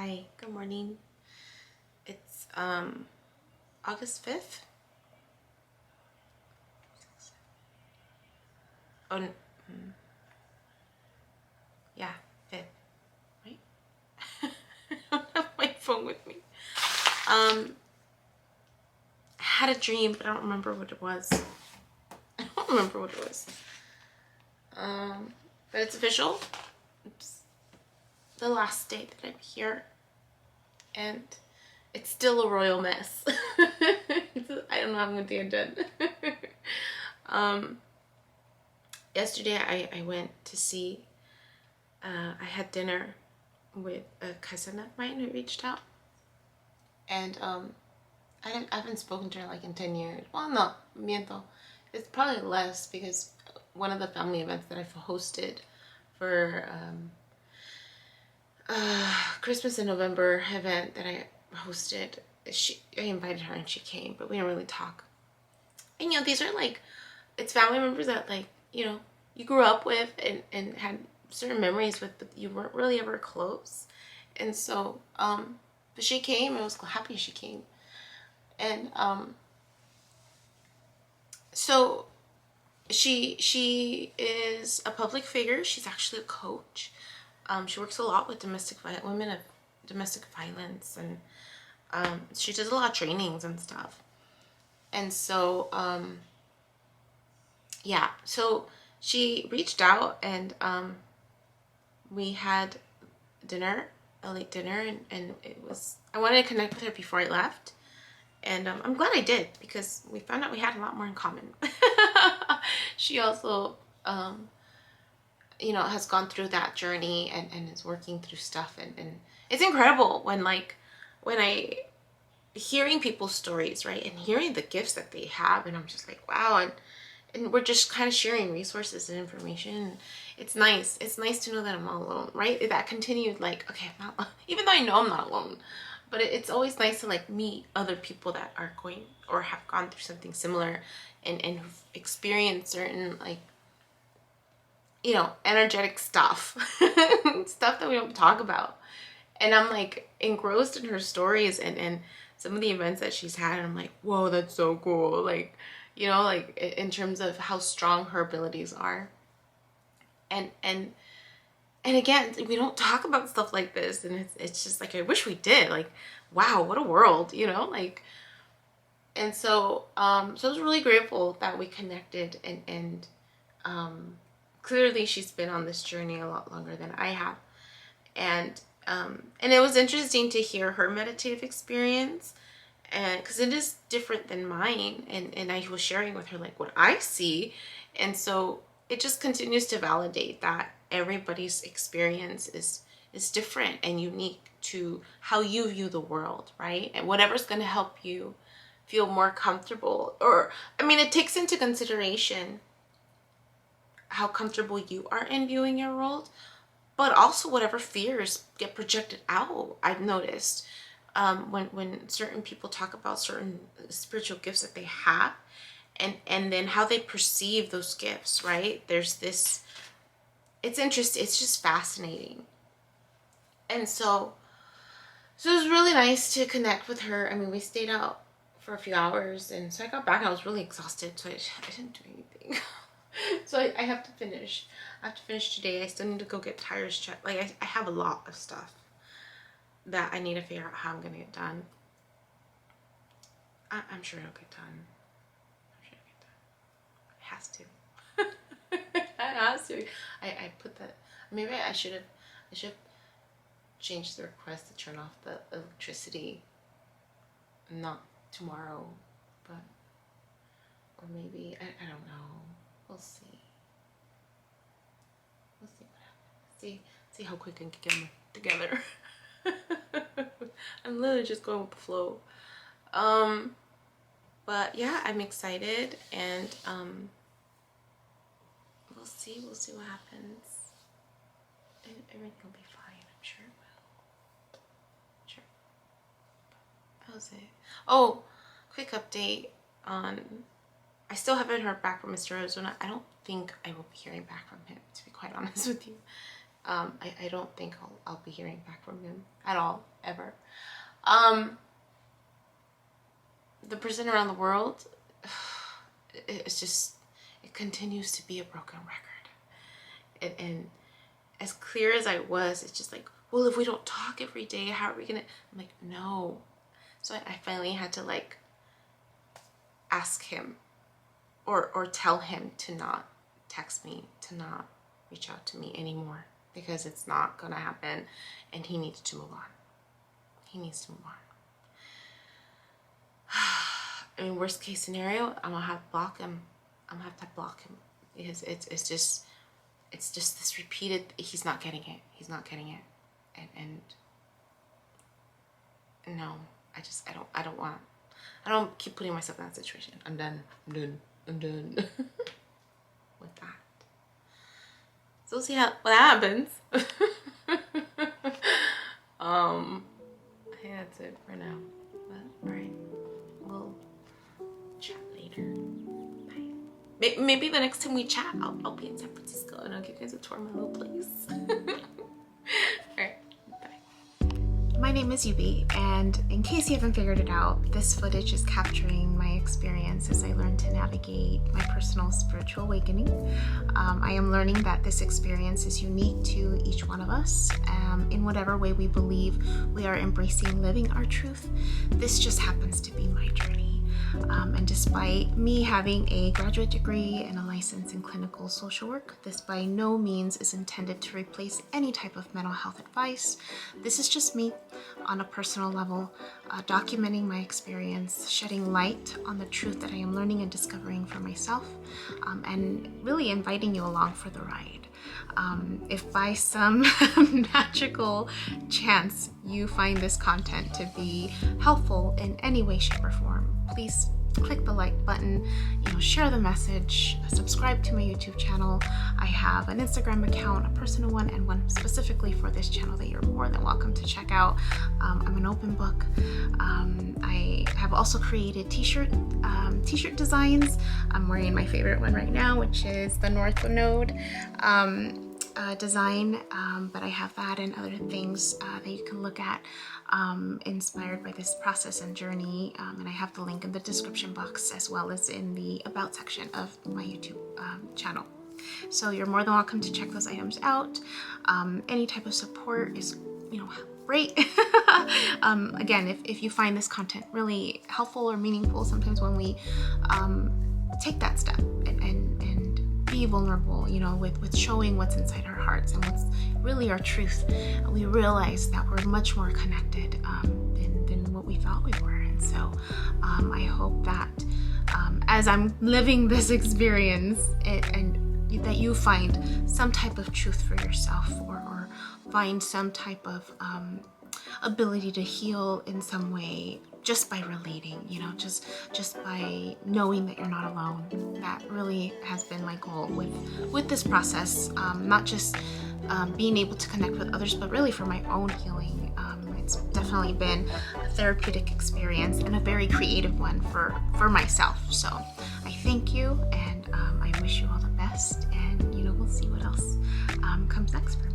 Hi, good morning. It's August 5th. Oh, yeah, 5th, right? I don't have my phone with me. I had a dream, but I don't remember what it was. I don't remember what it was. But it's official. It's the last day that I'm here, and it's still a royal mess. I don't know how I'm going to get it done. Yesterday I went to see, I had dinner with a cousin of mine who reached out, and I haven't spoken to her like in 10 years. Well, no, miento. It's probably less because one of the family events that I've hosted for Christmas in November event that I hosted, I invited her and she came, but we didn't really talk. And these are like, it's family members that you grew up with and had certain memories with, but you weren't really ever close. And so but she came. I was happy she came. And so she is a public figure. She's actually a coach. She works a lot with women of domestic violence, and she does a lot of trainings and stuff. And so yeah, so she reached out, and we had dinner, a late dinner, and it was, I wanted to connect with her before I left, and I'm glad I did, because we found out we had a lot more in common. She also has gone through that journey and is working through stuff, and it's incredible when I hearing people's stories, right, and hearing the gifts that they have, and I'm just like, wow. And we're just kind of sharing resources and information. It's nice to know that I'm not alone, right? That continued, like, okay, I'm not, even though I know I'm not alone, but it's always nice to like meet other people that are going or have gone through something similar, and who've experienced certain, like, energetic stuff, stuff that we don't talk about. And I'm like engrossed in her stories and some of the events that she's had, and I'm like, whoa, that's so cool. Like, like in terms of how strong her abilities are. And again, we don't talk about stuff like this, and it's just like, I wish we did. Like, wow, what a world, like. And so so I was really grateful that we connected, and clearly she's been on this journey a lot longer than I have. And it was interesting to hear her meditative experience, and because it is different than mine, and I was sharing with her like what I see. And so it just continues to validate that everybody's experience is different and unique to how you view the world, right? And whatever's going to help you feel more comfortable, or I mean, it takes into consideration how comfortable you are in viewing your world, but also whatever fears get projected out. I've noticed when certain people talk about certain spiritual gifts that they have, and then how they perceive those gifts, right? There's this, it's interesting, it's just fascinating. And so it was really nice to connect with her. I mean, we stayed out for a few hours, and so I got back and I was really exhausted, so I didn't do anything. So I have to finish. I have to finish today. I still need to go get tires checked. Like, I have a lot of stuff that I need to figure out how I'm gonna get done. I'm sure it'll get done. I'm sure it'll get done. It has to. It has to. I put that. Maybe I should change the request to turn off the electricity. Not tomorrow, but, or maybe I don't know. We'll see. We'll see what happens. See how quick I can get them together. I'm literally just going with the flow. But yeah, I'm excited, and we'll see what happens. Everything will be fine. I'm sure it will. Sure. That was it. Oh, quick update on, I still haven't heard back from Mr. Arizona. I don't think I will be hearing back from him, to be quite honest with you. I don't think I'll be hearing back from him at all. ever. The prison around the world, it's just, it continues to be a broken record. And as clear as I was, it's just like, well, if we don't talk every day, how are we gonna? I'm like, no. So I finally had to like ask him or tell him to not text me, to not reach out to me anymore, because it's not gonna happen, and he needs to move on. He needs to move on. I mean, worst case scenario, I'm gonna have to block him. I'm gonna have to block him, because it's just this repeated, he's not getting it. He's not getting it. And no, I don't keep putting myself in that situation. I'm done with that. So we'll see what happens. I think that's it for now. But all right, we'll chat later. Bye. Maybe the next time we chat, I'll be in San Francisco and I'll give you guys a tour of my little place. All right. My name is Yubi, and in case you haven't figured it out, this footage is capturing my experience as I learn to navigate my personal spiritual awakening. I am learning that this experience is unique to each one of us. In whatever way we believe we are embracing living our truth, this just happens to be my journey. And despite me having a graduate degree and a license in clinical social work, this by no means is intended to replace any type of mental health advice. This is just me on a personal level, documenting my experience, shedding light on the truth that I am learning and discovering for myself, and really inviting you along for the ride. If by some magical chance you find this content to be helpful in any way, shape, or form, please click the like button, share the message, subscribe to my YouTube channel. I have an Instagram account, a personal one, and one specifically for this channel that you're more than welcome to check out. I'm an open book. I have also created t-shirt designs. I'm wearing my favorite one right now, which is the North Node design, but I have that and other things that you can look at inspired by this process and journey, and I have the link in the description box as well as in the about section of my YouTube channel. So you're more than welcome to check those items out. Any type of support is great. Again, if you find this content really helpful or meaningful, sometimes when we take that step and be vulnerable, with showing what's inside our hearts and what's really our truth, we realize that we're much more connected than what we thought we were. And so I hope that as I'm living this experience and that you find some type of truth for yourself, or find some type of ability to heal in some way just by relating, just by knowing that you're not alone. That really has been my goal with this process, not just being able to connect with others, but really for my own healing. It's definitely been a therapeutic experience and a very creative one for myself. So I thank you, and I wish you all the best, and we'll see what else comes next for me.